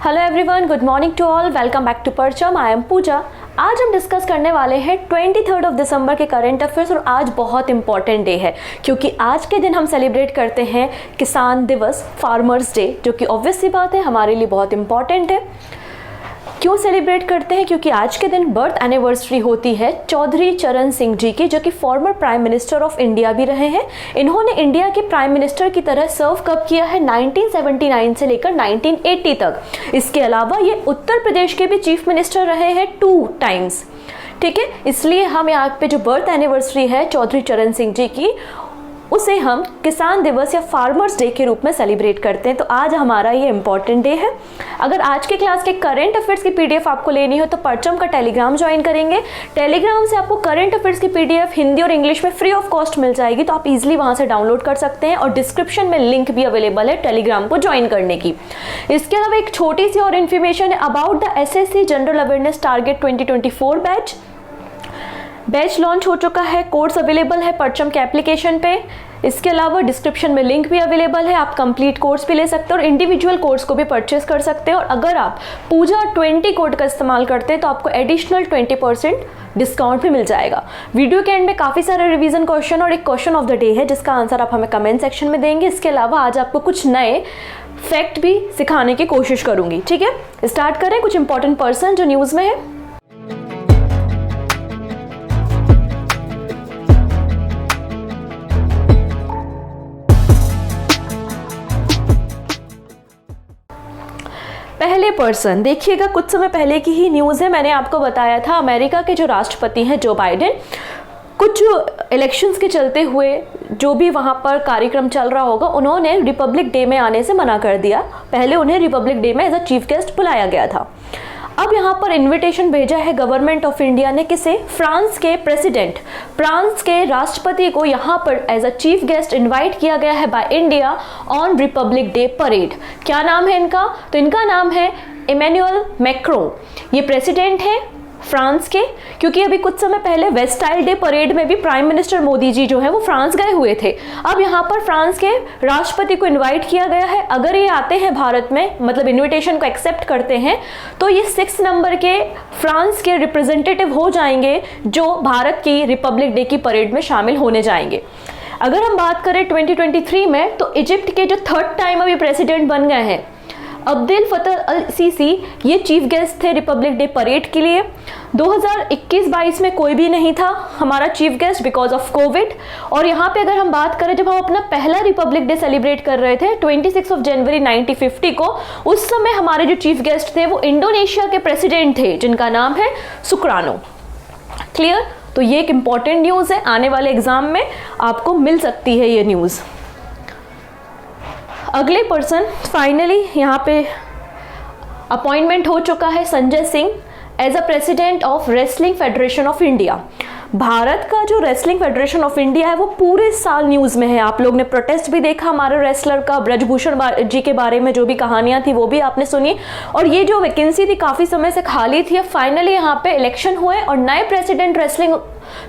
Hello everyone, good morning to all. Welcome back to Parcham. I am Pooja. आज हम discuss करने वाले हैं 23 दिसंबर के करंट अफेयर्स। और आज बहुत इंपॉर्टेंट डे है क्योंकि आज के दिन हम सेलिब्रेट करते हैं किसान दिवस, फार्मर्स डे, जो कि ऑब्वियस सी बात है हमारे लिए बहुत इंपॉर्टेंट है। क्यों सेलिब्रेट करते हैं? क्योंकि आज के दिन बर्थ एनिवर्सरी होती है चौधरी चरण सिंह जी की, जो कि former prime minister of India भी रहे हैं। इन्होंने इंडिया के प्राइम मिनिस्टर की तरह सर्व कब किया है? 1979 से लेकर 1980 तक। इसके अलावा ये उत्तर प्रदेश के भी चीफ मिनिस्टर रहे हैं 2 टाइम्स। ठीक है, इसलिए हम यहाँ पे जो बर्थ एनिवर्सरी है चौधरी चरण सिंह जी की, उसे हम किसान दिवस या फार्मर्स डे के रूप में सेलिब्रेट करते हैं। तो आज हमारा ये इंपॉर्टेंट डे है। अगर आज के क्लास के करंट अफेयर्स की पीडीएफ आपको लेनी हो तो परचम का टेलीग्राम ज्वाइन करेंगे। टेलीग्राम से आपको करंट अफेयर्स की पीडीएफ हिंदी और इंग्लिश में फ्री ऑफ कॉस्ट मिल जाएगी, तो आप इजीली वहां से डाउनलोड कर सकते हैं। और डिस्क्रिप्शन में लिंक भी अवेलेबल है टेलीग्राम को ज्वाइन करने की। इसके अलावा एक छोटी सी और इन्फॉर्मेशन है about the assessee general awareness target 2024 batch launch हो चुका है। कोर्स अवेलेबल है परचम के एप्लीकेशन पे। इसके अलावा डिस्क्रिप्शन में लिंक भी अवेलेबल है, आप कंप्लीट कोर्स भी ले सकते हैं और इंडिविजुअल कोर्स को भी परचेस कर सकते हैं। और अगर आप पूजा 20 कोड का इस्तेमाल करते हैं तो आपको एडिशनल 20% डिस्काउंट भी मिल जाएगा। वीडियो के एंड में काफ़ी सारे रिवीजन क्वेश्चन और एक क्वेश्चन ऑफ द डे है जिसका आंसर आप हमें कमेंट सेक्शन में देंगे। इसके अलावा आज आपको कुछ नए फैक्ट भी सिखाने की कोशिश करूंगी। ठीक है, स्टार्ट करें। कुछ इंपॉर्टेंट पर्सन जो न्यूज़ में है। पहले पर्सन देखिएगा, कुछ समय पहले की ही न्यूज़ है। मैंने आपको बताया था अमेरिका के जो राष्ट्रपति हैं जो बाइडेन, कुछ इलेक्शंस के चलते हुए जो भी वहाँ पर कार्यक्रम चल रहा होगा, उन्होंने रिपब्लिक डे में आने से मना कर दिया। पहले उन्हें रिपब्लिक डे में एज अ चीफ गेस्ट बुलाया गया था। अब यहाँ पर इनविटेशन भेजा है गवर्नमेंट ऑफ इंडिया ने। किसे? फ्रांस के प्रेसिडेंट, फ्रांस के राष्ट्रपति को यहाँ पर as a chief guest invite किया गया है by India on Republic Day parade. क्या नाम है इनका? तो इनका नाम है इमैनुअल मैक्रों। ये प्रेसिडेंट है फ्रांस के, क्योंकि अभी कुछ समय पहले वेस्टाइल डे परेड में भी प्राइम मिनिस्टर मोदी जी जो है वो फ्रांस गए हुए थे। अब यहाँ पर फ्रांस के राष्ट्रपति को इनवाइट किया गया है। अगर ये आते हैं भारत में, मतलब इनविटेशन को एक्सेप्ट करते हैं, तो ये 6 नंबर के फ्रांस के रिप्रेजेंटेटिव हो जाएंगे जो भारत की रिपब्लिक डे की परेड में शामिल होने जाएंगे। अगर हम बात करें 2023 में, तो इजिप्ट के जो 3rd टाइम अभी प्रेसिडेंट बन गए हैं अब्देल फतह अल सीसी, ये चीफ गेस्ट थे रिपब्लिक डे परेड के लिए। 2021-22 में कोई भी नहीं था हमारा chief guest because of Covid. और यहाँ पे अगर हम बात करें, जब हम अपना पहला रिपब्लिक डे सेलिब्रेट कर रहे थे 26 जनवरी 1950 को, उस समय हमारे जो चीफ गेस्ट थे वो इंडोनेशिया के प्रेसिडेंट थे जिनका नाम है सुकरानो। क्लियर? तो ये एक इंपॉर्टेंट न्यूज़ है, आने वाले एग्जाम में आपको मिल सकती है ये न्यूज़। अगले पर्सन, फाइनली यहाँ पे अपॉइंटमेंट हो चुका है Sanjay Singh as a president of wrestling federation of India. Bharat का जो रेसलिंग फेडरेशन ऑफ इंडिया है वो पूरे साल न्यूज़ में है। आप लोग ने प्रोटेस्ट भी देखा हमारे रेसलर का, ब्रजभूषण जी के बारे में जो भी कहानियां थी वो भी आपने सुनी। और ये जो वैकेंसी थी काफ़ी समय से खाली थी, अब फाइनली यहाँ पे इलेक्शन हुए और नए president wrestling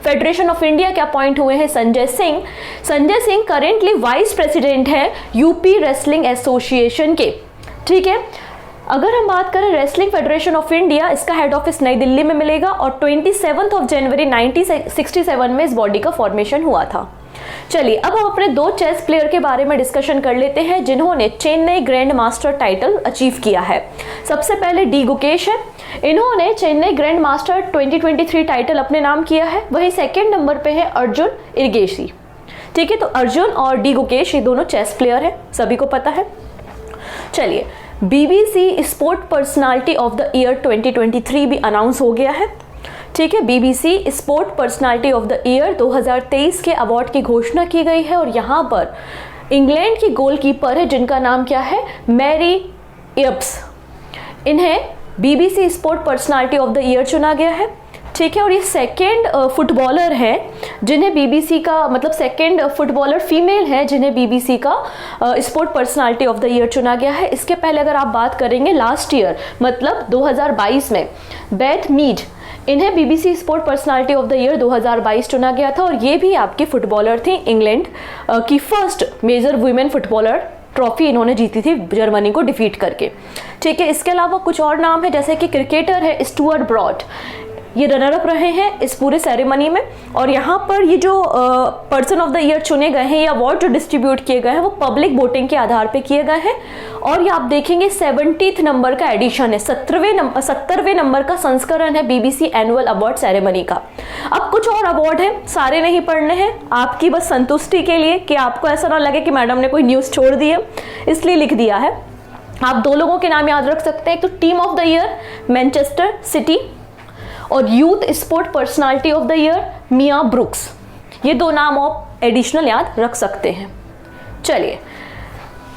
federation of India के अपॉइंट हुए हैं Sanjay Singh. Sanjay Singh currently vice president है यूपी रेसलिंग एसोसिएशन के। ठीक है, अगर हम बात करें रेसलिंग फेडरेशन ऑफ इंडिया, इसका हेड ऑफिस नई दिल्ली में मिलेगा और 27 जनवरी 1967 में इस बॉडी का फॉर्मेशन हुआ था। चलिए अब हम अपने 2 चेस प्लेयर के बारे में डिस्कशन कर लेते हैं जिन्होंने Chennai grand master title achieve किया है। सबसे पहले डी गुकेश है। इन्होंने चेन्नई ग्रैंड मास्टर 2023 टाइटल अपने नाम किया है। वही 2nd नंबर पे है अर्जुन इरगेशी। ठीक है, तो अर्जुन और डी गुकेश ये दोनों चेस प्लेयर है, सभी को पता है। चलिए, BBC sport personality of the year 2023 भी अनाउंस हो गया है। ठीक है, BBC sport personality of the year 2023 के अवार्ड की घोषणा की गई है। और यहाँ पर इंग्लैंड की गोलकीपर है जिनका नाम क्या है? मैरी इप्स। इन्हें BBC sport personality of the year चुना गया है। ठीक है, और ये 2nd फुटबॉलर है जिन्हें बीबीसी का, मतलब 2nd फुटबॉलर फीमेल है जिन्हें बीबीसी का sport personality of the year चुना गया है। इसके पहले अगर आप बात करेंगे लास्ट ईयर, मतलब 2022 में बेथ मीड, इन्हें BBC sport personality of the year 2022 चुना गया था। और ये भी आपकी फुटबॉलर थी, इंग्लैंड की first major women footballer trophy इन्होंने जीती थी जर्मनी को डिफीट करके। ठीक है, इसके अलावा कुछ और नाम है, जैसे कि क्रिकेटर है स्टुअर्ट ब्रॉड, ये रनर अप रहे हैं इस पूरे सेरेमनी में। और यहाँ पर ये जो पर्सन ऑफ द ईयर चुने गए हैं या अवार्ड जो डिस्ट्रीब्यूट किए गए हैं वो पब्लिक वोटिंग के आधार पे किए गए हैं। और ये आप देखेंगे 70th नंबर का एडिशन है, 70वें नंबर का संस्करण है बीबीसी एनुअल अवार्ड सेरेमनी का। अब कुछ और अवार्ड है, सारे नहीं पढ़ने हैं, आपकी बस संतुष्टि के लिए कि आपको ऐसा ना लगे कि मैडम ने कोई न्यूज़ छोड़ दी है, इसलिए लिख दिया है। आप 2 लोगों के नाम याद रख सकते हैं, एक तो team of the year Manchester City और youth sport personality of the year Mia Brooks, ये 2 नाम आप एडिशनल याद रख सकते हैं। चलिए,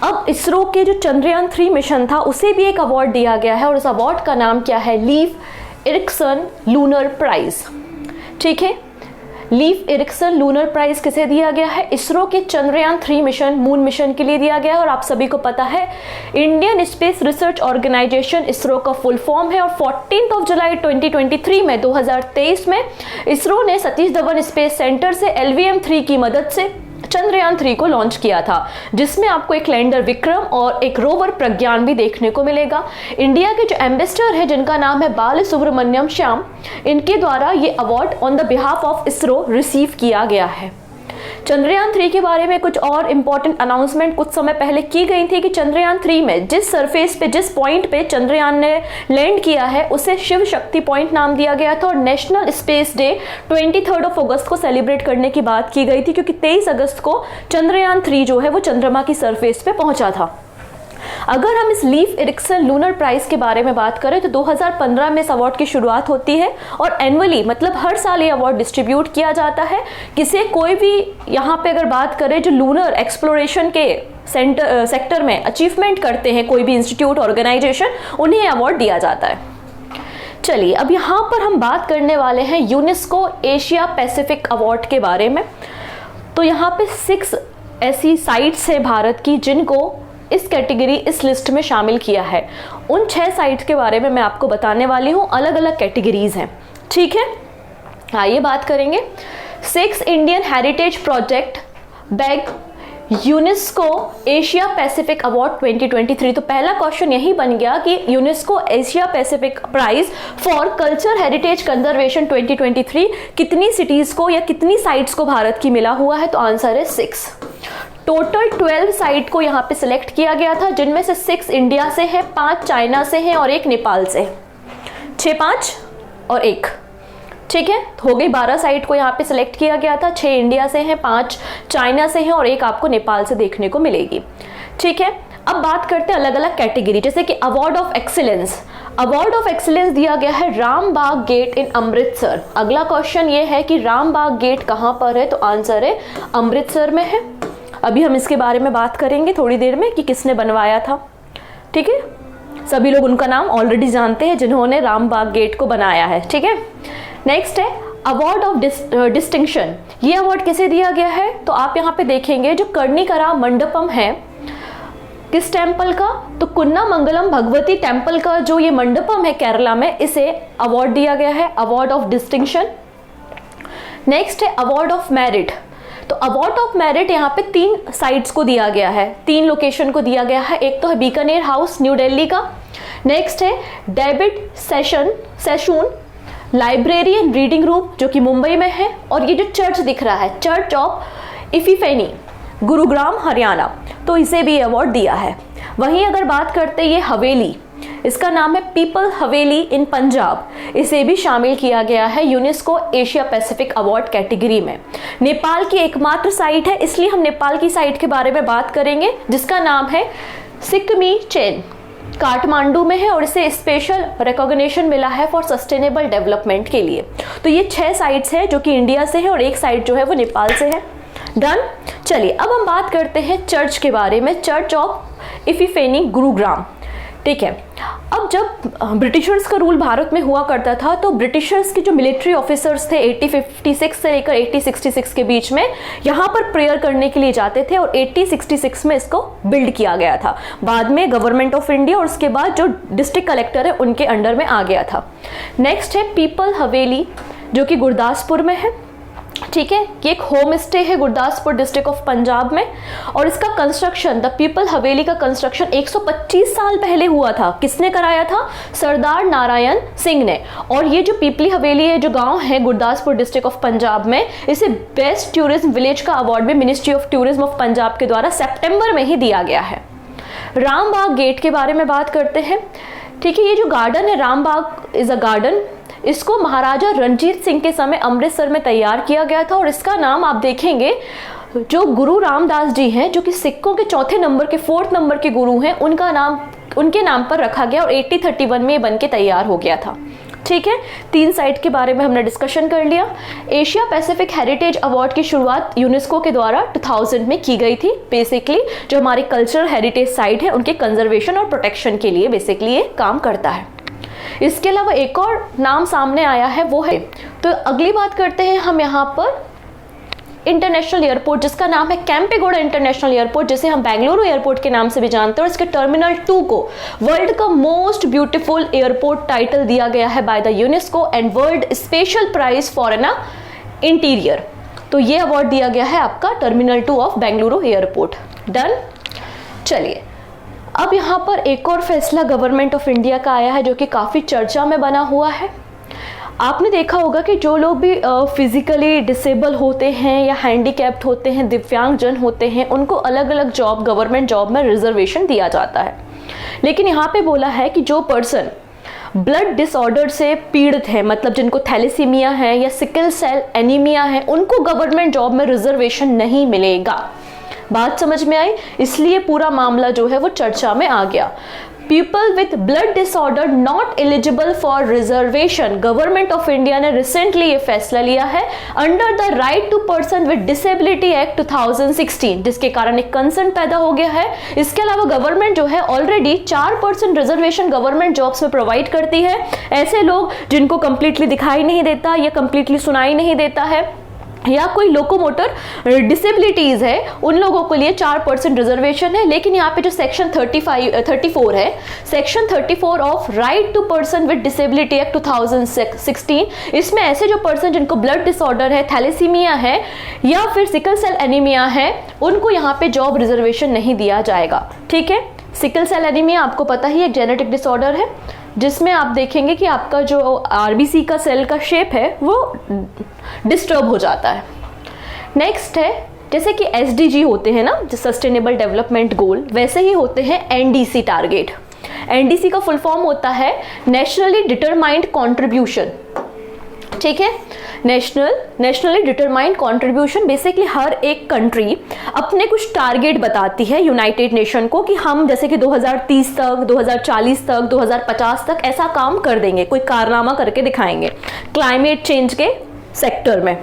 अब इसरो के जो चंद्रयान 3 मिशन था उसे भी एक अवार्ड दिया गया है और उस अवार्ड का नाम क्या है, लीव एरिक्सन लूनर प्राइज। ठीक है, लीव एरिक्सन लूनर प्राइज किसे दिया गया है, इसरो के चंद्रयान 3 मिशन मून मिशन के लिए दिया गया है। और आप सभी को पता है Indian space research organisation ISRO का फुल फॉर्म है। और 14 जुलाई 2023 में 2023 में इसरो ने सतीश धवन स्पेस सेंटर से LVM-3 की मदद से चंद्रयान 3 को लॉन्च किया था, जिसमें आपको एक लैंडर विक्रम और एक रोवर प्रज्ञान भी देखने को मिलेगा। इंडिया के जो एम्बेसडर है जिनका नाम है बाल सुब्रमण्यम श्याम, इनके द्वारा ये award on the behalf of ISRO receive किया गया है। चंद्रयान 3 के बारे में कुछ और इंपॉर्टेंट अनाउंसमेंट कुछ समय पहले की गई थी कि चंद्रयान 3 में जिस सरफेस पे, जिस पॉइंट पे चंद्रयान ने लैंड किया है उसे शिव शक्ति पॉइंट नाम दिया गया था। और नेशनल स्पेस डे 23 अगस्त को सेलिब्रेट करने की बात की गई थी, क्योंकि 23 अगस्त को चंद्रयान 3 जो है वो चंद्रमा की सरफेस पे पहुंचा था। अगर हम इस लीव एरिक्सन लूनर प्राइज के बारे में बात करें तो 2015 में इस अवार्ड की शुरुआत होती है और एनुअली मतलब हर साल ये अवार्ड डिस्ट्रीब्यूट किया जाता है। किसी कोई भी यहाँ पे अगर बात करें जो लूनर एक्सप्लोरेशन के सेक्टर में अचीवमेंट करते हैं, कोई भी इंस्टीट्यूट ऑर्गेनाइजेशन, उन्हें अवार्ड दिया जाता है। चलिए, अब यहाँ पर हम बात करने वाले हैं यूनेस्को एशिया पैसिफिक अवार्ड के बारे में। तो यहाँ पे 6 ऐसी साइट्स है भारत की जिनको इस कैटेगरी, इस लिस्ट में शामिल किया है। उन 6 साइट्स के बारे में मैं आपको बताने वाली हूँ, अलग अलग कैटेगरीज हैं। ठीक है, आइए बात करेंगे। 6 Indian heritage project bag UNESCO Asia Pacific award 2023। तो पहला क्वेश्चन यही बन गया कि UNESCO Asia Pacific prize for culture heritage conservation 2023 कितनी सिटीज को या कितनी साइट्स को भारत की मिला हुआ है, तो आंसर है 6। टोटल 12 साइट को यहाँ पे सिलेक्ट किया गया था, जिनमें से 6 इंडिया से है, 5 चाइना से हैं और 1 नेपाल से। 6, 5 और 1। ठीक है, हो गई 12 साइट को यहाँ पे सिलेक्ट किया गया था। 6 इंडिया से हैं, 5 चाइना से हैं और 1 आपको नेपाल से देखने को मिलेगी। ठीक है, अब बात करते हैं अलग अलग कैटेगरी, जैसे कि award of excellence. Award of excellence दिया गया है रामबाग गेट इन अमृतसर। अगला क्वेश्चन ये है कि रामबाग गेट कहाँ पर है, तो आंसर है अमृतसर में है। अभी हम इसके बारे में बात करेंगे थोड़ी देर में कि किसने बनवाया था। ठीक है, सभी लोग उनका नाम ऑलरेडी जानते हैं जिन्होंने रामबाग गेट को बनाया है। ठीक है, नेक्स्ट है अवार्ड ऑफ डिस्टिंक्शन। ये अवार्ड किसे दिया गया है, तो आप यहाँ पे देखेंगे जो कर्णिकरा मंडपम है, किस टेम्पल का, तो कुन्ना मंगलम भगवती टेम्पल का जो ये मंडपम है केरला में, इसे अवार्ड दिया गया है, अवार्ड ऑफ डिस्टिंक्शन। नेक्स्ट है अवार्ड ऑफ मेरिट। तो अवार्ड ऑफ मेरिट यहाँ पे 3 साइट्स को दिया गया है, 3 लोकेशन को दिया गया है। एक तो है बीकानेर हाउस न्यू दिल्ली का, नेक्स्ट है David Sassoon library and reading room जो कि मुंबई में है, और ये जो चर्च दिख रहा है चर्च ऑफ इफिफेनी गुरुग्राम हरियाणा, तो इसे भी अवार्ड दिया है। वहीं अगर बात करते हैं ये हवेली, इसका नाम है पीपल हवेली इन पंजाब, इसे भी शामिल किया गया है UNESCO Asia Pacific award category में। नेपाल की एकमात्र साइट है, इसलिए हम नेपाल की साइट के बारे में बात करेंगे, जिसका नाम है सिक्किमी चेन, काठमांडू में है और इसे स्पेशल रिकॉग्निशन मिला है फॉर सस्टेनेबल डेवलपमेंट के लिए। तो ये 6 साइट्स हैं जो कि इंडिया से है और 1 साइट जो है वो नेपाल से है। डन। चलिए, अब हम बात करते हैं चर्च के बारे में, चर्च ऑफ इफिफेनी गुरुग्राम। ठीक है, अब जब ब्रिटिशर्स का रूल भारत में हुआ करता था तो ब्रिटिशर्स के जो मिलिट्री ऑफिसर्स थे 1856 से लेकर 1866 के बीच में यहाँ पर प्रेयर करने के लिए जाते थे और 1866 में इसको बिल्ड किया गया था। बाद में गवर्नमेंट ऑफ इंडिया और उसके बाद जो डिस्ट्रिक्ट कलेक्टर है उनके अंडर में आ गया था। नेक्स्ट है पीपल हवेली जो कि गुरदासपुर में है। ठीक है, ये एक होम स्टे है गुरदासपुर डिस्ट्रिक्ट ऑफ पंजाब में, और इसका कंस्ट्रक्शन, द पीपल हवेली का कंस्ट्रक्शन 125 साल पहले हुआ था। किसने कराया था? सरदार नारायण सिंह ने। और ये जो पीपली हवेली है, जो गांव है गुरदासपुर डिस्ट्रिक्ट ऑफ पंजाब में, इसे बेस्ट टूरिज्म विलेज का अवार्ड भी ministry of tourism of Punjab के द्वारा सितंबर में ही दिया गया है। रामबाग गेट के बारे में बात करते हैं। ठीक है, ये जो गार्डन है रामबाग इज अ गार्डन, इसको महाराजा रणजीत सिंह के समय अमृतसर में तैयार किया गया था, और इसका नाम आप देखेंगे जो गुरु रामदास जी हैं, जो कि सिक्कों के चौथे नंबर के 4th नंबर के गुरु हैं, उनके नाम पर रखा गया, और 1831 में ये बन के तैयार हो गया था। ठीक है, 3 साइट के बारे में हमने डिस्कशन कर लिया। एशिया पैसिफिक हेरिटेज अवार्ड की शुरुआत यूनेस्को के द्वारा 2000 में की गई थी। बेसिकली जो हमारी कल्चरल हेरिटेज साइट है उनके कंजर्वेशन और प्रोटेक्शन के लिए बेसिकली ये काम करता है। इसके अलावा एक और नाम सामने आया है, वो है, तो अगली बात करते हैं हम यहाँ पर इंटरनेशनल एयरपोर्ट, जिसका नाम है केम्पेगौड़ा इंटरनेशनल एयरपोर्ट, जिसे हम बेंगलुरु एयरपोर्ट के नाम से भी जानते हैं। और इसके टर्मिनल 2 को वर्ल्ड का मोस्ट ब्यूटीफुल एयरपोर्ट टाइटल दिया गया है by the UNESCO and world special prize for an interior. तो ये अवार्ड दिया गया है आपका terminal 2 of Bengaluru airport. Done. चलिए, अब यहाँ पर एक और फैसला गवर्नमेंट ऑफ इंडिया का आया है, जो कि काफ़ी चर्चा में बना हुआ है। आपने देखा होगा कि जो लोग भी फिजिकली डिसेबल होते हैं या हैंडीकैप्ड होते हैं, दिव्यांगजन होते हैं, उनको अलग अलग जॉब, गवर्नमेंट जॉब में रिजर्वेशन दिया जाता है। लेकिन यहाँ पे बोला है कि जो पर्सन ब्लड डिसऑर्डर से पीड़ित है, मतलब जिनको थैलेसीमिया है या सिकल सेल एनीमिया है, उनको गवर्नमेंट जॉब में रिजर्वेशन नहीं मिलेगा। बात समझ में आई? इसलिए पूरा मामला जो है वो चर्चा में आ गया। People with blood disorder not eligible for reservation. Government of India ने रिसेंटली ये फैसला लिया है under the right to person with disability act 2016, जिसके कारण एक कंसर्न पैदा हो गया है। इसके अलावा गवर्नमेंट जो है ऑलरेडी 4% रिजर्वेशन गवर्नमेंट जॉब्स में प्रोवाइड करती है। ऐसे लोग जिनको कंप्लीटली दिखाई नहीं देता या कंप्लीटली सुनाई नहीं देता है या कोई लोकोमोटर डिसेबिलिटीज है, उन लोगों के लिए 4% रिजर्वेशन है। लेकिन यहाँ पे जो सेक्शन 34 है, section 34 of right to person with disability act 2016, इसमें ऐसे जो पर्सन जिनको ब्लड डिसऑर्डर है, थैलेसीमिया है या फिर सिकल सेल एनीमिया है, उनको यहाँ पे जॉब रिजर्वेशन नहीं दिया जाएगा। ठीक है, सिकल सेल एनीमिया आपको पता ही एक जेनेटिक डिसऑर्डर है, जिसमें आप देखेंगे कि आपका जो आरबीसी का सेल का शेप है वो डिस्टर्ब हो जाता है। नेक्स्ट है, जैसे कि एसडीजी होते हैं ना, जो सस्टेनेबल डेवलपमेंट गोल, वैसे ही होते हैं एनडीसी टारगेट। एनडीसी का फुल फॉर्म होता है नेशनली डिटरमाइंड कंट्रीब्यूशन। ठीक है, नेशनली डिटरमाइंड कंट्रीब्यूशन। बेसिकली हर एक कंट्री अपने कुछ टारगेट बताती है यूनाइटेड नेशन को कि हम जैसे कि 2030 तक, 2040 तक, 2050 तक ऐसा काम कर देंगे, कोई कारनामा करके दिखाएंगे क्लाइमेट चेंज के सेक्टर में।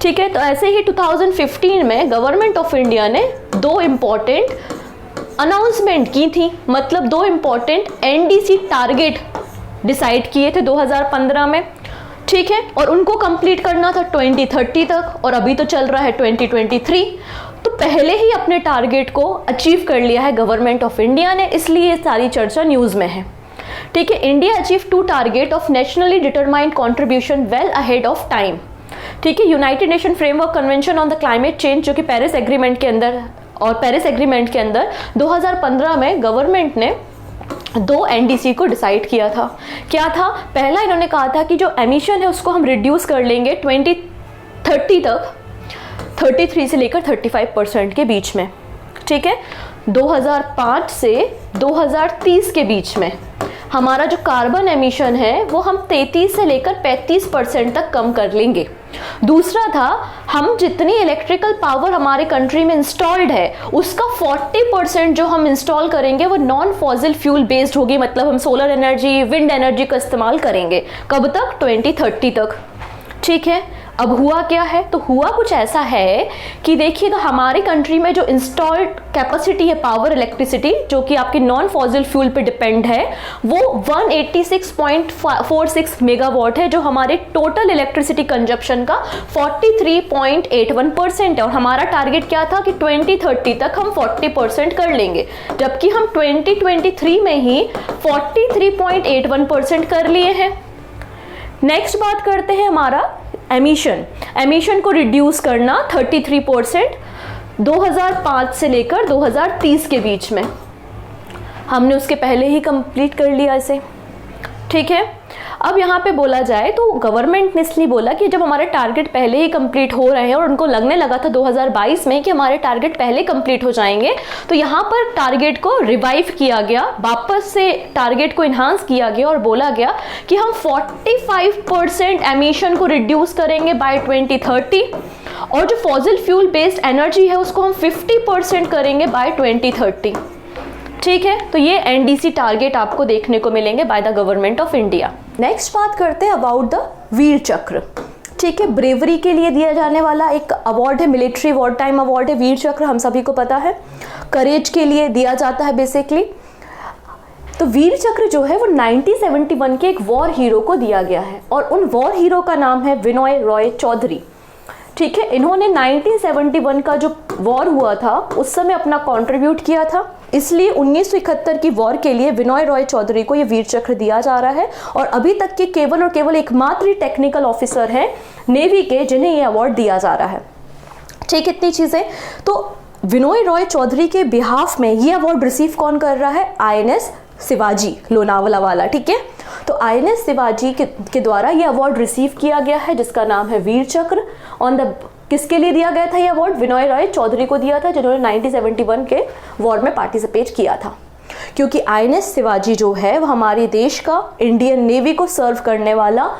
ठीक है, तो ऐसे ही 2015 में गवर्नमेंट ऑफ इंडिया ने 2 इंपॉर्टेंट अनाउंसमेंट की थी, मतलब 2 इंपॉर्टेंट एनडीसी टारगेट डिसाइड किए थे 2015 में। ठीक है, और उनको कंप्लीट करना था 2030 तक, और अभी तो चल रहा है 2023। तो पहले ही अपने टारगेट को अचीव कर लिया है गवर्नमेंट ऑफ इंडिया ने, इसलिए ये सारी चर्चा न्यूज में है। ठीक है, India achieve 2 target of nationally determined contribution well ahead of time. ठीक है, United nation framework convention on the climate change, जो कि पेरिस एग्रीमेंट के अंदर, और पेरिस एग्रीमेंट के अंदर 2015 में गवर्नमेंट ने 2 एनडीसी को डिसाइड किया था। क्या था? पहला इन्होंने कहा था कि जो एमिशन है उसको हम रिड्यूस कर लेंगे 2030 तक 33 से लेकर 35% के बीच में। ठीक है, 2005 से 2030 के बीच में हमारा जो कार्बन एमिशन है वो हम 33 से लेकर 35% तक कम कर लेंगे। दूसरा था, हम जितनी इलेक्ट्रिकल पावर हमारे कंट्री में इंस्टॉल्ड है उसका 40% जो हम इंस्टॉल करेंगे वो नॉन फॉसिल फ्यूल बेस्ड होगी, मतलब हम सोलर एनर्जी, विंड एनर्जी का इस्तेमाल करेंगे। कब तक? 2030 तक। ठीक है, अब हुआ क्या है? तो हुआ कुछ ऐसा है कि देखिए, तो हमारी कंट्री में जो इंस्टॉल्ड कैपेसिटी है पावर इलेक्ट्रिसिटी, जो कि आपके नॉन फॉसिल फ्यूल पे डिपेंड है, वो 186.46 मेगावाट है, जो हमारे टोटल इलेक्ट्रिसिटी कंजप्शन का 43.81% है। और हमारा टारगेट क्या था कि 2030 तक हम 40% कर लेंगे, जबकि हम 2023 में ही 43.81% कर लिए हैं। नेक्स्ट बात करते हैं हमारा एमिशन को रिड्यूस करना 33% 2005 से लेकर 2030 के बीच में। हमने उसके पहले ही कंप्लीट कर लिया इसे, ठीक है। अब यहाँ पे बोला जाए तो गवर्नमेंट ने इसलिए बोला कि जब हमारे टारगेट पहले ही कंप्लीट हो रहे हैं और उनको लगने लगा था 2022 में कि हमारे टारगेट पहले कंप्लीट हो जाएंगे, तो यहाँ पर टारगेट को रिवाइव किया गया, वापस से टारगेट को इन्हांस किया गया और बोला गया कि हम 45% एमिशन को रिड्यूस करेंगे बाय 2030 और जो फॉसिल फ्यूल बेस्ड एनर्जी है उसको हम 50% करेंगे बाय 2030, ठीक है। तो ये एनडीसी टारगेट आपको देखने को मिलेंगे by the government of India. Next बात करते हैं अबाउट द वीर चक्र, ठीक है। ब्रेवरी के लिए दिया जाने वाला एक अवार्ड है, मिलिट्री वॉर टाइम अवार्ड है वीर चक्र, हम सभी को पता है। करेज के लिए दिया जाता है बेसिकली। तो वीर चक्र जो है वो 1971 के एक वॉर हीरो को दिया गया है और उन वॉर हीरो का नाम है विनोय रॉय चौधरी, ठीक है। इन्होंने 1971 का जो वॉर हुआ था उस समय अपना कंट्रीब्यूट किया था, इसलिए 1971 की वॉर के लिए विनोय रॉय चौधरी को ये वीर चक्र दिया जा रहा है और अभी तक के केवल और केवल एकमात्र टेक्निकल ऑफिसर हैं नेवी के जिन्हें ये अवार्ड दिया जा रहा है, ठीक। इतनी चीजें। तो विनोय रॉय चौधरी के बिहाफ में ये अवार्ड रिसीव कौन कर रहा है? INS शिवाजी लोनावला वाला, ठीक है। तो INS शिवाजी के द्वारा ये अवार्ड रिसीव किया गया है जिसका नाम है वीर चक्र। ऑन द किसके लिए दिया गया था ये अवार्ड? विनोय रॉय चौधरी को दिया था जिन्होंने 1971 के वॉर में पार्टिसिपेट किया था। क्योंकि INS शिवाजी जो है वो हमारे देश का इंडियन नेवी को सर्व करने वाला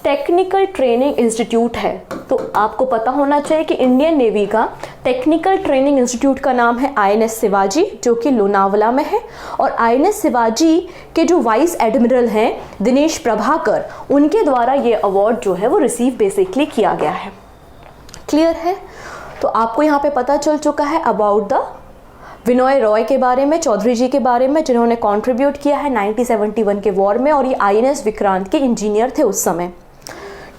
टेक्निकल ट्रेनिंग इंस्टीट्यूट है। तो आपको पता होना चाहिए कि इंडियन नेवी का टेक्निकल ट्रेनिंग इंस्टीट्यूट का नाम है INS शिवाजी जो कि लोनावला में है और INS शिवाजी के जो वाइस एडमिरल हैं दिनेश प्रभाकर, उनके द्वारा ये अवार्ड जो है वो रिसीव बेसिकली किया गया है। क्लियर है? तो आपको यहाँ पे पता चल चुका है अबाउट द विनोय रॉय के बारे में, चौधरी जी के बारे में, जिन्होंने कंट्रीब्यूट किया है 1971 के वॉर में और ये INS विक्रांत के इंजीनियर थे उस समय,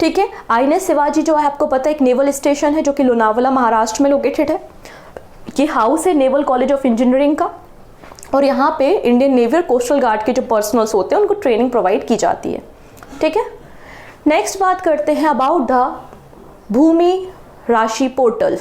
ठीक है। INS शिवाजी जो है आपको पता है एक नेवल स्टेशन है जो कि लोनावला महाराष्ट्र में लोकेटेड है। ये हाउस है नेवल कॉलेज ऑफ इंजीनियरिंग का और यहाँ पे इंडियन नेवी और कोस्टल गार्ड के जो पर्सनल्स होते हैं उनको ट्रेनिंग प्रोवाइड की जाती है, ठीक है। नेक्स्ट बात करते हैं अबाउट द भूमि राशि पोर्टल।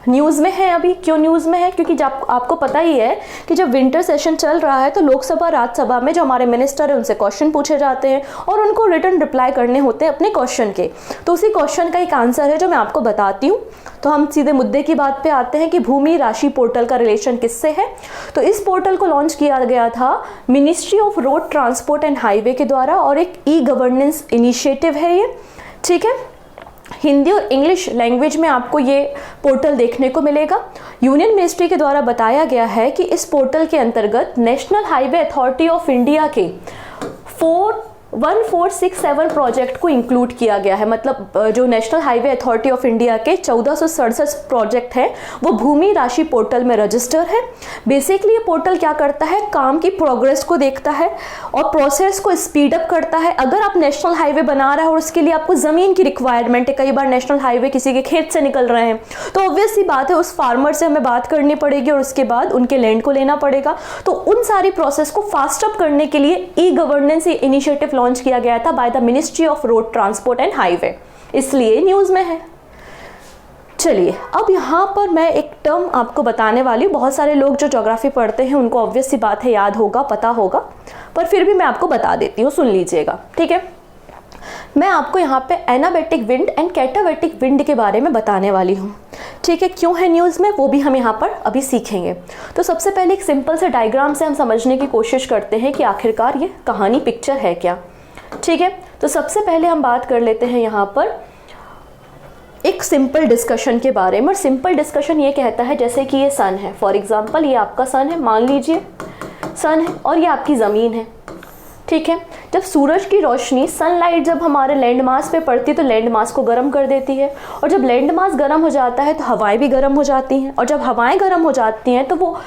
न्यूज़ में है अभी। क्यों न्यूज़ में है? क्योंकि जब आपको पता ही है कि जब विंटर सेशन चल रहा है तो लोकसभा राज्यसभा में जो हमारे मिनिस्टर हैं उनसे क्वेश्चन पूछे जाते हैं और उनको रिटर्न रिप्लाई करने होते हैं अपने क्वेश्चन के। तो उसी क्वेश्चन का एक आंसर है जो मैं आपको बताती हूँ। तो हम सीधे मुद्दे की बात पे आते हैं कि भूमि राशि पोर्टल का रिलेशन किससे है। तो इस पोर्टल को लॉन्च किया गया था ministry of road transport and highway के द्वारा और एक ई-गवर्नेंस इनिशिएटिव है ये, ठीक है। हिंदी और इंग्लिश लैंग्वेज में आपको ये पोर्टल देखने को मिलेगा। यूनियन मिनिस्ट्री के द्वारा बताया गया है कि इस पोर्टल के अंतर्गत national highway authority of India के 1467 प्रोजेक्ट को इंक्लूड किया गया है। मतलब जो national highway authority of India के 1467 प्रोजेक्ट हैं वो भूमि राशि पोर्टल में रजिस्टर है। बेसिकली ये पोर्टल क्या करता है? काम की प्रोग्रेस को देखता है और प्रोसेस को स्पीड अप करता है। अगर आप नेशनल हाईवे बना रहे हैं और उसके लिए आपको ज़मीन की रिक्वायरमेंट है, कई बार नेशनल हाईवे किसी के खेत से निकल रहे हैं, तो ऑब्वियस सी बात है उस फार्मर से हमें बात करनी पड़ेगी और उसके बाद उनके लैंड को लेना पड़ेगा। तो उन सारी प्रोसेस को फास्ट अप करने के लिए ई गवर्नेंस इनिशिएटिव लॉन्च किया गया था by the ministry of road transport and highway, इसलिए न्यूज़ में है। चलिए अब यहाँ पर मैं एक टर्म आपको बताने वाली हूँ। बहुत सारे लोग जो ज्योग्राफी पढ़ते हैं उनको ऑब्वियस सी बात है याद होगा, पता होगा, पर फिर भी मैं आपको बता देती हूँ, सुन लीजिएगा, ठीक है। मैं आपको यहाँ पे एनाबैटिक विंड एंड कैटाबैटिक विंड के बारे में बताने वाली हूँ, ठीक है। क्यों है न्यूज़ में वो भी हम यहाँ पर अभी सीखेंगे। तो सबसे पहले एक सिंपल से डायग्राम से हम समझने की कोशिश करते हैं कि आखिरकार ये कहानी पिक्चर है क्या, ठीक है। तो सबसे पहले हम बात कर लेते हैं यहाँ पर एक सिंपल डिस्कशन के बारे में। और सिंपल डिस्कशन ये कहता है जैसे कि ये सन है, फॉर एग्जांपल ये आपका सन है, मान लीजिए सन है और ये आपकी ज़मीन है, ठीक है। जब सूरज की रोशनी सनलाइट जब हमारे लैंड मास पे पड़ती है तो लैंड मास को गर्म कर देती है और जब लैंड मास गर्म हो जाता है तो हवाएं भी गर्म हो जाती हैं और जब हवाएं गर्म हो जाती हैं तो वो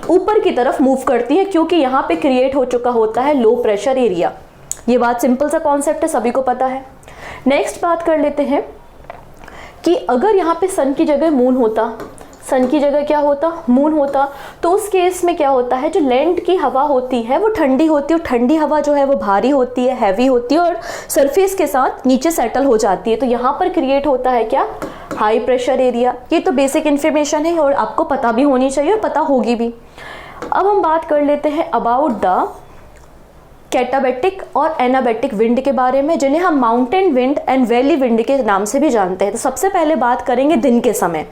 ऊपर की तरफ मूव करती है क्योंकि यहाँ पे क्रिएट हो चुका होता है लो प्रेशर एरिया। ये बात सिंपल सा कॉन्सेप्ट है, सभी को पता है। नेक्स्ट बात कर लेते हैं कि अगर यहाँ पे सन की जगह मून होता, सन की जगह क्या होता, मून होता। तो उस केस में क्या होता है, जो लैंड की हवा होती है वो ठंडी होती है, और ठंडी हवा जो है वो भारी होती है, हैवी होती है, और सरफेस के साथ नीचे सेटल हो जाती है। तो यहाँ पर क्रिएट होता है क्या, हाई प्रेशर एरिया। ये तो बेसिक इन्फॉर्मेशन है और आपको पता भी होनी चाहिए और पता होगी भी। अब हम बात कर लेते हैं अबाउट द कैटाबैटिक और एनाबैटिक विंड के बारे में, जिन्हें हम mountain wind and valley wind के नाम से भी जानते हैं। तो सबसे पहले बात करेंगे दिन के समय,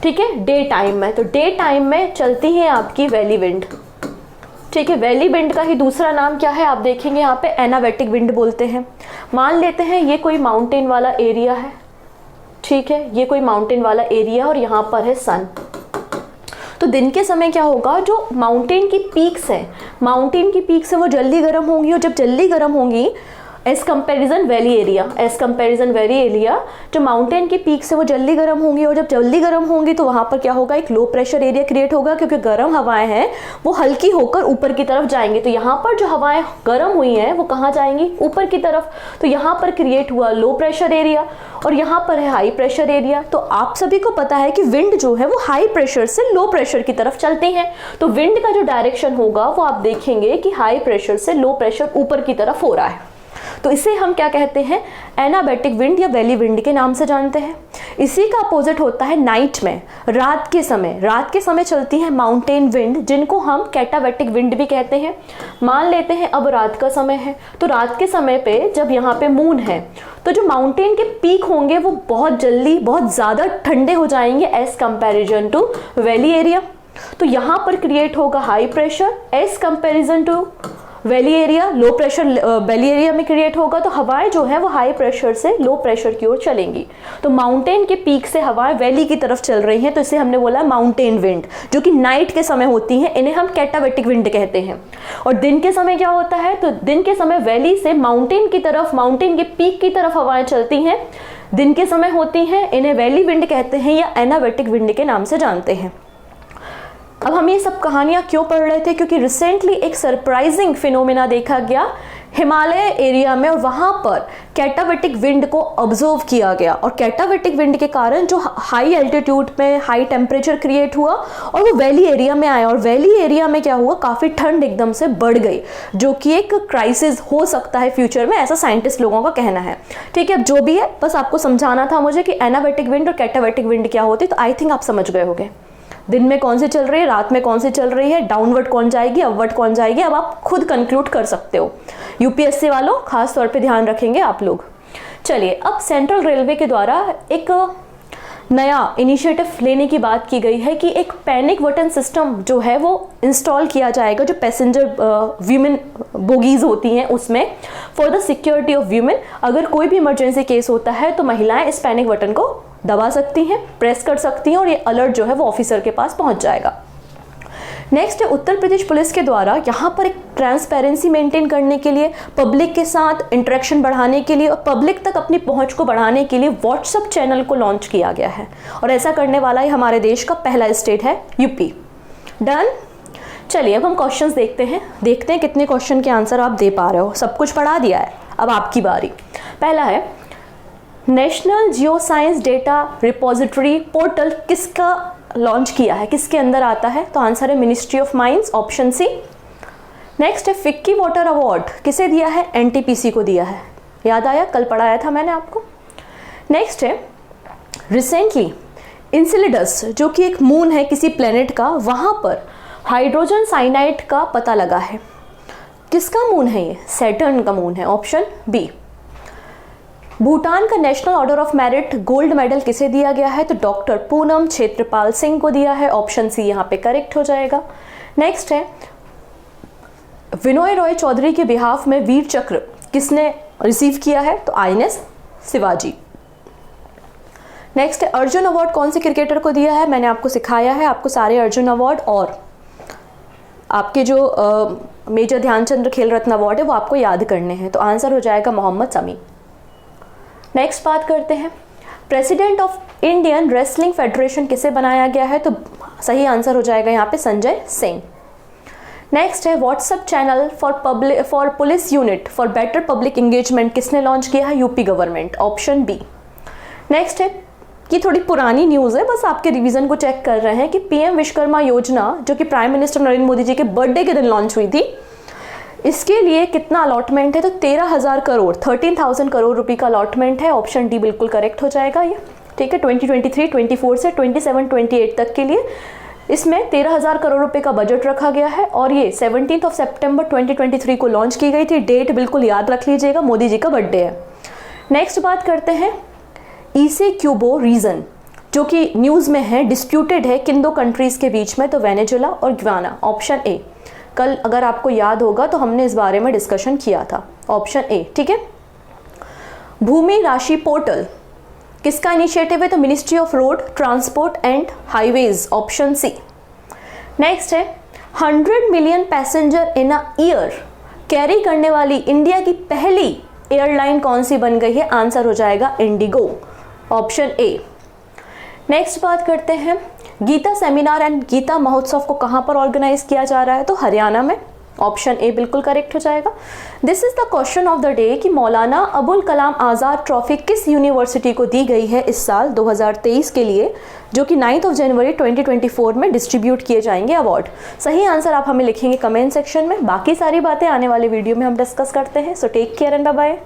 ठीक है, डे टाइम में। तो डे टाइम में चलती है आपकी वैली विंड, ठीक है। वैली विंड का ही दूसरा नाम क्या है, आप देखेंगे यहाँ पे एनाबैटिक विंड बोलते हैं। मान लेते हैं ये कोई माउंटेन वाला एरिया है, ठीक है, ये कोई माउंटेन वाला एरिया और यहाँ पर है सन। तो दिन के समय क्या होगा, जो माउंटेन की पीक्स है, माउंटेन की पीक्स है वो जल्दी गर्म होंगी, और जब जल्दी गर्म होंगी as comparison valley area, as comparison valley area, जो माउंटेन की पीक से वो जल्दी गर्म होंगी, और जब जल्दी गर्म होंगी तो वहाँ पर क्या होगा, एक लो प्रेशर एरिया क्रिएट होगा, क्योंकि गर्म हवाएं हैं वो हल्की होकर ऊपर की तरफ जाएंगी। तो यहाँ पर जो हवाएं गर्म हुई हैं वो कहाँ जाएंगी, ऊपर की तरफ। तो यहाँ पर क्रिएट हुआ लो प्रेशर एरिया, और यहाँ पर है हाई प्रेशर एरिया। तो आप सभी को पता है कि विंड जो है वो हाई प्रेशर से लो प्रेशर की तरफ चलती है। तो विंड का जो डायरेक्शन होगा वो आप देखेंगे कि हाई प्रेशर से लो प्रेशर ऊपर की तरफ हो रहा है। तो इसे हम क्या कहते हैं, एनाबैटिक विंड या वैली विंड के नाम से जानते हैं। इसी का अपोजिट होता है नाइट में, रात के समय। रात के समय चलती है माउंटेन विंड, जिनको हम कैटाबैटिक विंड भी कहते हैं। मान लेते हैं अब रात का समय है, तो रात के समय पे जब यहाँ पे मून है तो जो माउंटेन के पीक होंगे वो बहुत जल्दी बहुत ज़्यादा ठंडे हो जाएंगे as comparison to valley area. तो यहाँ पर क्रिएट होगा high pressure as comparison to valley area, low pressure valley area में क्रिएट होगा। तो हवाएं जो है वो हाई प्रेशर से लो प्रेशर की ओर चलेंगी। तो माउंटेन के पीक से हवाएं वैली की तरफ चल रही हैं, तो इसे हमने बोला माउंटेन विंड, जो कि नाइट के समय होती हैं। इन्हें हम कैटाबैटिक विंड कहते हैं। और दिन के समय क्या होता है, तो दिन के समय वैली से माउंटेन की तरफ, माउंटेन के पीक की तरफ हवाएं चलती हैं, दिन के समय होती हैं। इन्हें वैली विंड कहते हैं या एनाबैटिक विंड के नाम से जानते हैं। अब हम ये सब कहानियाँ क्यों पढ़ रहे थे, क्योंकि रिसेंटली एक सरप्राइजिंग फिनोमेना देखा गया हिमालय एरिया में, और वहाँ पर कैटाबैटिक विंड को ऑब्जर्व किया गया। और कैटाबैटिक विंड के कारण जो हाई एल्टीट्यूड में हाई टेम्परेचर क्रिएट हुआ और वो वैली एरिया में आया, और वैली एरिया में क्या हुआ, काफ़ी ठंड एकदम से बढ़ गई, जो कि एक क्राइसिस हो सकता है फ्यूचर में, ऐसा साइंटिस्ट लोगों का कहना है। ठीक है, अब जो भी है बस आपको समझाना था मुझे कि एनाबैटिक विंड और कैटाबैटिक विंड क्या होती है। तो आई थिंक आप समझ गए होंगे दिन में कौन सी चल रही है, रात में कौन सी चल रही है, डाउनवर्ड कौन जाएगी, अपवर्ड कौन जाएगी। अब आप खुद कंक्लूड कर सकते हो। यूपीएससी वालों खास तौर पे ध्यान रखेंगे आप लोग। चलिए, अब सेंट्रल रेलवे के द्वारा एक नया इनिशिएटिव लेने की बात की गई है कि एक पैनिक बटन सिस्टम जो है वो इंस्टॉल किया जाएगा, जो पैसेंजर वीमेन बोगीज होती हैं उसमें, for the security of women. अगर कोई भी इमरजेंसी केस होता है तो महिलाएं इस पैनिक बटन को दबा सकती हैं, प्रेस कर सकती हैं, और ये अलर्ट जो है वो ऑफिसर के पास पहुंच जाएगा। नेक्स्ट है उत्तर प्रदेश पुलिस के द्वारा यहाँ पर एक ट्रांसपेरेंसी मेंटेन करने के लिए, पब्लिक के साथ इंटरेक्शन बढ़ाने के लिए और पब्लिक तक अपनी पहुंच को बढ़ाने के लिए व्हाट्सएप चैनल को लॉन्च किया गया है। और ऐसा करने वाला ही हमारे देश का पहला स्टेट है यूपी। डन। चलिए, अब हम क्वेश्चंस देखते हैं कितने क्वेश्चन के आंसर आप दे पा रहे हो। सब कुछ पढ़ा दिया है, अब आपकी बारी। पहला है, national geo science data repository portal किसका लॉन्च किया है, किसके अंदर आता है? तो आंसर है ministry of mines, option C. Next है, फिक्की वाटर अवार्ड किसे दिया है? एनटीपीसी को दिया है। याद आया, कल पढ़ाया था मैंने आपको। नेक्स्ट है, रिसेंटली इंसिलिडस जो कि एक मून है किसी प्लेनेट का, वहां पर हाइड्रोजन साइनाइड का पता लगा है। किसका मून है ये? सैटर्न का मून है, ऑप्शन बी। भूटान का national order of merit gold medal किसे दिया गया है? तो डॉक्टर पूनम क्षेत्रपाल सिंह को दिया है, ऑप्शन सी यहाँ पे करेक्ट हो जाएगा। नेक्स्ट है, विनोय रॉय चौधरी के बिहाफ में वीर चक्र किसने रिसीव किया है? तो INS शिवाजी। नेक्स्ट है, अर्जुन अवार्ड कौन से क्रिकेटर को दिया है? मैंने आपको सिखाया है, आपको सारे अर्जुन अवार्ड और आपके जो मेजर ध्यानचंद्र खेल रत्न अवार्ड है वो आपको याद करने हैं। तो आंसर हो जाएगा मोहम्मद शमी। नेक्स्ट बात करते हैं, president of Indian wrestling federation किसे बनाया गया है? तो सही आंसर हो जाएगा यहाँ पे संजय सिंह। नेक्स्ट है, WhatsApp channel for police unit for better public engagement किसने लॉन्च किया है? UP government, option B. Next है, ये थोड़ी पुरानी न्यूज़ है, बस आपके रिवीजन को चेक कर रहे हैं कि पीएम विश्वकर्मा योजना जो कि प्राइम मिनिस्टर नरेंद्र मोदी जी के बर्थडे के दिन लॉन्च हुई थी, इसके लिए कितना अलॉटमेंट है, तो 13,000 करोड़ 13,000 करोड़ रुपए का अलॉटमेंट है। ऑप्शन डी बिल्कुल करेक्ट हो जाएगा ये, ठीक है। 2023-24 से 27-28 तक के लिए इसमें 13,000 करोड़ रुपए का बजट रखा गया है और ये 17 सितंबर 2023 को लॉन्च की गई थी। डेट बिल्कुल याद रख लीजिएगा, मोदी जी का बर्थडे है। नेक्स्ट बात करते हैं इसेक्यूबो रीजन, जो कि न्यूज़ में है, डिस्प्यूटेड है किन दो कंट्रीज़ के बीच में, तो वेनेजुएला और ग्वाना। ऑप्शन ए, कल अगर आपको याद होगा तो हमने इस बारे में डिस्कशन किया था। ऑप्शन ए, ठीक है। भूमि राशि पोर्टल किसका इनिशिएटिव है, तो ministry of road transport and highways. Option C. Next है 100 million passenger in a year carry करने वाली इंडिया की पहली एयरलाइन कौन सी बन गई है, आंसर हो जाएगा इंडिगो। Option A. नेक्स्ट बात करते हैं गीता सेमिनार एंड गीता महोत्सव को कहां पर ऑर्गेनाइज किया जा रहा है, तो हरियाणा में। ऑप्शन ए बिल्कुल करेक्ट हो जाएगा। This is the question of the day कि मौलाना अबुल कलाम आज़ाद ट्रॉफी किस यूनिवर्सिटी को दी गई है इस साल 2023 के लिए, जो कि 9 जनवरी 2024 में डिस्ट्रीब्यूट किए जाएंगे अवार्ड। सही आंसर आप हमें लिखेंगे कमेंट सेक्शन में। बाकी सारी बातें आने वाले वीडियो में हम डिस्कस करते हैं। So take care and bye bye.